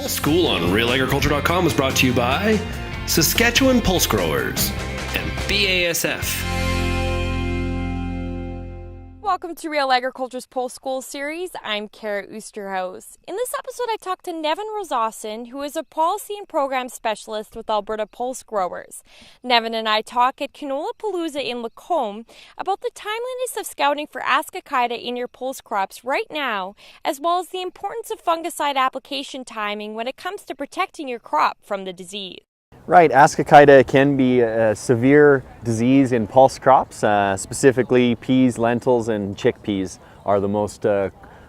School on realagriculture.com is brought to you by Saskatchewan Pulse Growers and BASF. Welcome to Real Agriculture's Pulse School series. I'm Kara Oosterhuis. In this episode, I talked to Nevin Rosasson, who is a policy and program specialist with Alberta Pulse Growers. Nevin and I talk at Canola Palooza in Lacombe about the timeliness of scouting for ascochyta in your pulse crops right now, as well as the importance of fungicide application timing when it comes to protecting your crop from the disease. Right, ascochyta can be a severe disease in pulse crops, specifically peas, lentils, and chickpeas are the most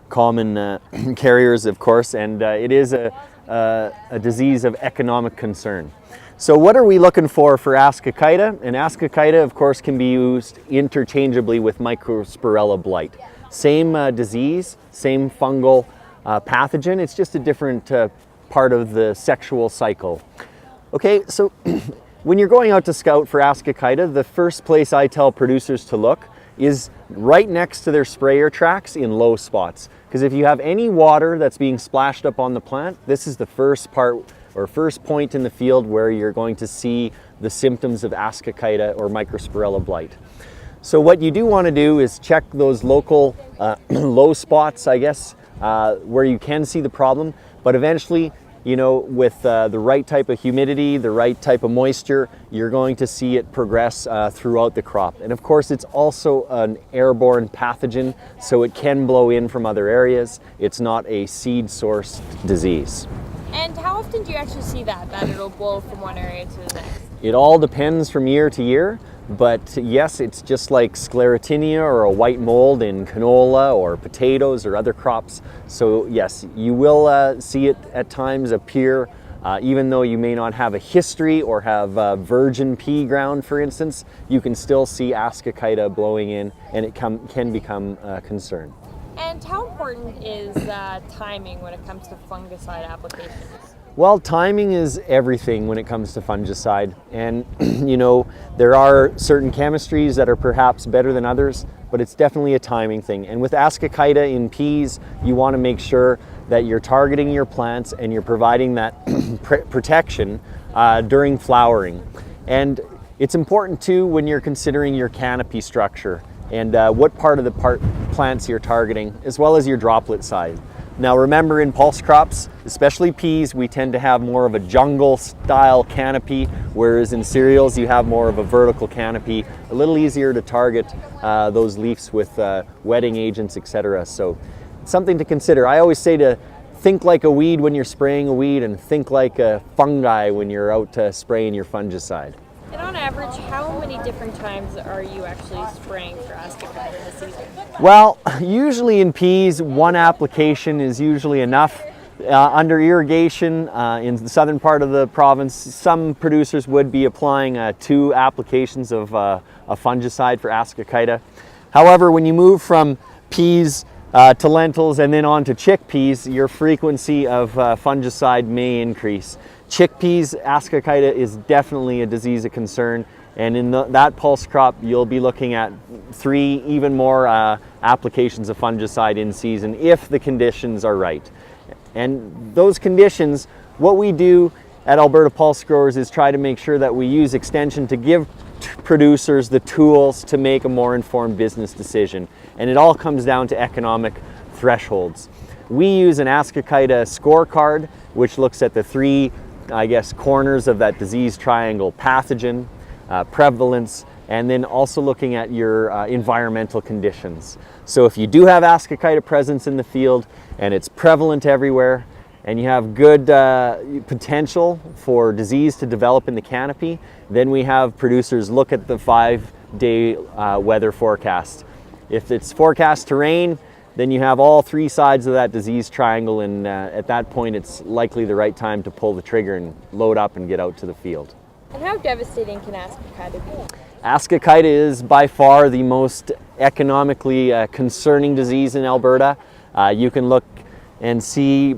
common carriers, of course, and it is a disease of economic concern. So what are we looking for ascochyta? And ascochyta, of course, can be used interchangeably with Mycospirilla blight. Same disease, same fungal pathogen, it's just a different part of the sexual cycle. Okay, so when you're going out to scout for ascochyta, the first place I tell producers to look is right next to their sprayer tracks in low spots. Because if you have any water that's being splashed up on the plant, this is the first part or first point in the field where you're going to see the symptoms of ascochyta or Mycospirilla blight. So what you do want to do is check those local low spots, I guess, where you can see the problem, but eventually, you know, with the right type of humidity, the right type of moisture, you're going to see it progress throughout the crop. And of course, it's also an airborne pathogen, so it can blow in from other areas. It's not a seed-sourced disease. And how often do you actually see that it'll blow from one area to the next? It all depends from year to year. But yes, it's just like sclerotinia or a white mold in canola or potatoes or other crops. So yes, you will see it at times appear, even though you may not have a history or have virgin pea ground, for instance, you can still see ascochyta blowing in, and it can become a concern. And how important is timing when it comes to fungicide applications? Well, timing is everything when it comes to fungicide, and you know, there are certain chemistries that are perhaps better than others, but it's definitely a timing thing. And with ascochyta in peas, you want to make sure that you're targeting your plants and you're providing that protection during flowering. And it's important too when you're considering your canopy structure and what part of the plants you're targeting, as well as your droplet size. Now remember, in pulse crops, especially peas, we tend to have more of a jungle style canopy, whereas in cereals you have more of a vertical canopy, a little easier to target those leaves with wetting agents, etc. So it's something to consider. I always say to think like a weed when you're spraying a weed, and think like a fungi when you're out spraying your fungicide. And on average, how many different times are you actually spraying for ascochyta in a season? Well, usually in peas, one application is usually enough. Under irrigation, in the southern part of the province, some producers would be applying 2 applications of a fungicide for ascochyta. However, when you move from peas to lentils and then on to chickpeas, your frequency of fungicide may increase. Chickpeas, ascochyta is definitely a disease of concern, and in that pulse crop you'll be looking at 3, even more applications of fungicide in season if the conditions are right. And those conditions, what we do at Alberta Pulse Growers is try to make sure that we use extension to give producers the tools to make a more informed business decision. And it all comes down to economic thresholds. We use an ascochyta scorecard, which looks at the 3, I guess, corners of that disease triangle: pathogen, prevalence, and then also looking at your environmental conditions. So if you do have ascochyta presence in the field and it's prevalent everywhere, and you have good potential for disease to develop in the canopy, then we have producers look at the 5-day weather forecast. If it's forecast to rain, then you have all 3 sides of that disease triangle, and at that point it's likely the right time to pull the trigger and load up and get out to the field. And how devastating can ascochyta be? Ascochyta is by far the most economically concerning disease in Alberta. You can look and see,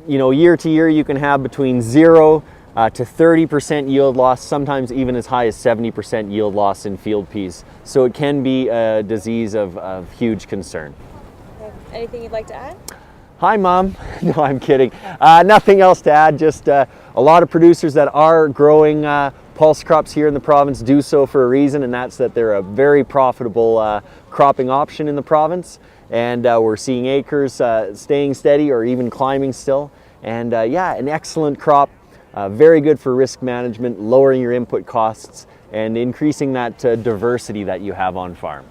you know, year to year you can have between 0 to 30% yield loss, sometimes even as high as 70% yield loss in field peas. So it can be a disease of huge concern. Anything you'd like to add? Hi, Mom. No, I'm kidding. Nothing else to add, just a lot of producers that are growing pulse crops here in the province do so for a reason, and that's that they're a very profitable cropping option in the province. And we're seeing acres staying steady or even climbing still. And yeah, an excellent crop, very good for risk management, lowering your input costs, and increasing that diversity that you have on farm.